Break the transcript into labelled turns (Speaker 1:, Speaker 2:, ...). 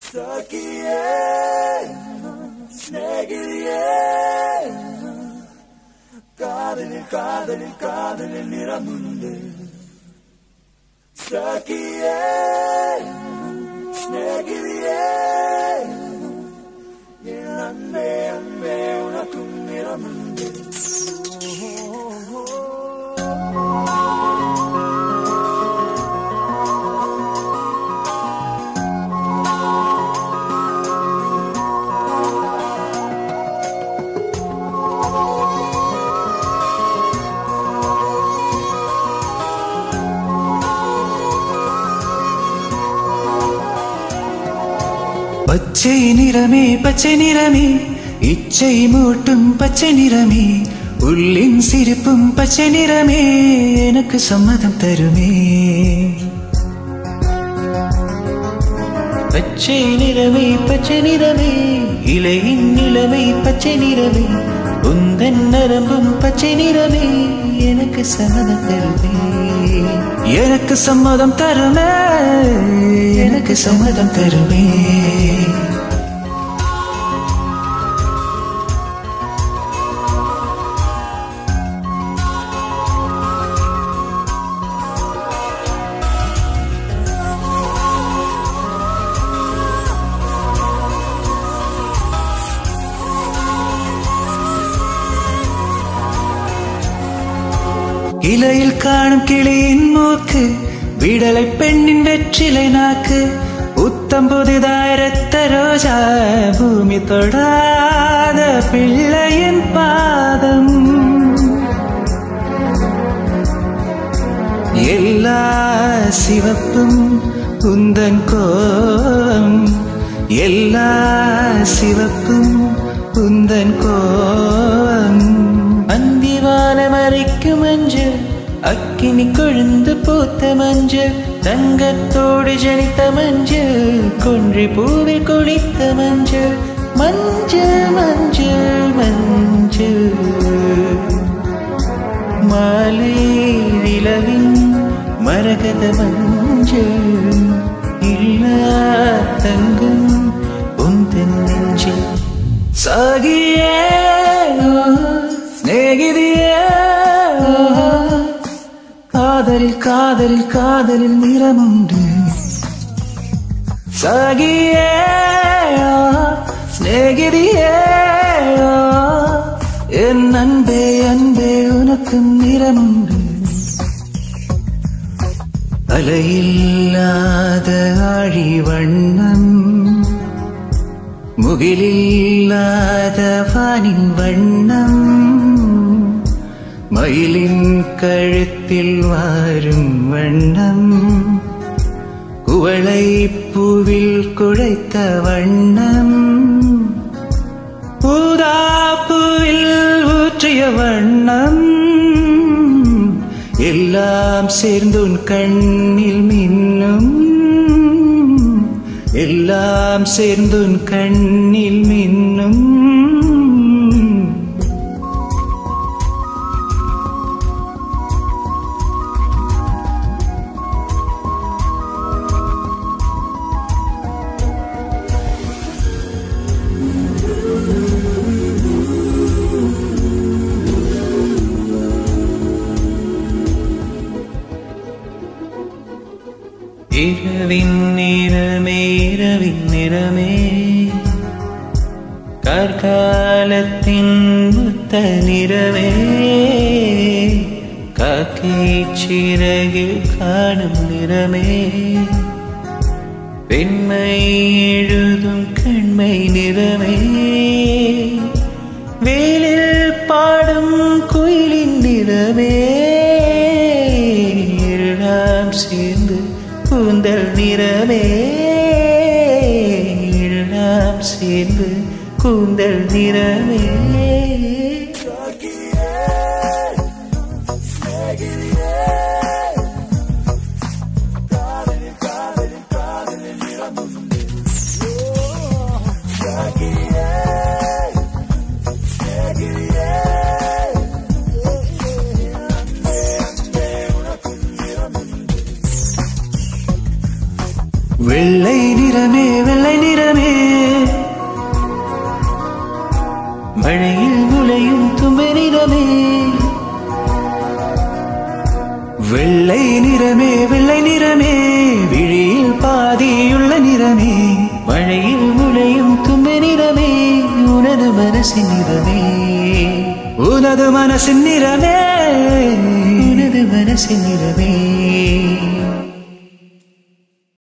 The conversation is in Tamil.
Speaker 1: Sakiye, snegiliye, kadalil niramunde. Sakiye, snegiliye, anbe unakum niramunde.
Speaker 2: பச்சை நிறமே இச்சை மூட்டும் பச்சை நிறமே உள்ளின் சிரிப்பும் பச்சை நிறமே எனக்கு சம்மதம் தருமே. பச்சை நிறமே இலையின் நிலமை பச்சை நிறமே உந்தன் நரம்பும் பச்சை நிறமே எனக்கு சம்மதம் தருமே. எனக்கு சம்மதம் தருமே, எனக்கு சம்மதம் தருமே. இலையில் காணும் கிளியின் மூக்கு விடலை பெண்ணின் வெற்றிலை நாக்கு உத்தம் புதிதாய் இரத்த ரோஜா பூமி தொடாத பிள்ளையின் பாதம் எல்லா சிவப்பும் உந்தன் கோலம் எல்லா சிவப்பும் உந்தன் கோலம். அந்திவானம் அரைக்கும் மஞ்சள் அக்கினி கொழுந்து பூத்த மஞ்சள் தங்கத்தோடு ஜனித்த மஞ்சள் கொன்றை பூவில் குளித்த மஞ்சள் மஞ்சள் மஞ்சள் மஞ்சள் மாலை நிலவின் மரகத மஞ்சள் இல்லா தங்கம் உந்தன் நெஞ்சில். சாகியே ஸ்நேகிதியே காதலில் நிறமுண்டு. சாகியே ஸ்நேகிதியே என் அன்பே உனக்கும் நிறமுண்டு. அலையில்லாத ஆழி வண்ணம் முகிலில்லாத வானின் வண்ணம் மயிலின் கழுத்தில் வாரும் வண்ணம் குவளை பூவில் குழைத்த வண்ணம் ஊதாப்பூவில் ஊற்றிய வண்ணம் எல்லாம் சேர்ந்துன் கண்ணில் மின்னும் எல்லாம் சேர்ந்துன் கண்ணில் மின்னும். இரவின் நிறமே கார்காலத்தின் முத்த நிறமே காக்கை சிறகில் காணும் நிறமே பெண்மை எழுதும் கண்மை நிறமே வேலில் பாடும் குயிலின் நிறமே எல்லாம் சேர்ந்து கூந்தல் நிறமே எல்லாம் சேர்ந்து கூந்தல் நிறமே. வெள்ளை வெள்ளை நிறமே மழையில் முளையும் தும்பை நிறமே வெள்ளை நிறமே வெள்ளை நிறமே விழியில் பாதியுள்ள நிறமே மழையில் முளையும் தும்பை நிறமே உனது மனசின் நிறமே உனது மனசின் நிறமே உனது மனசின் நிறமே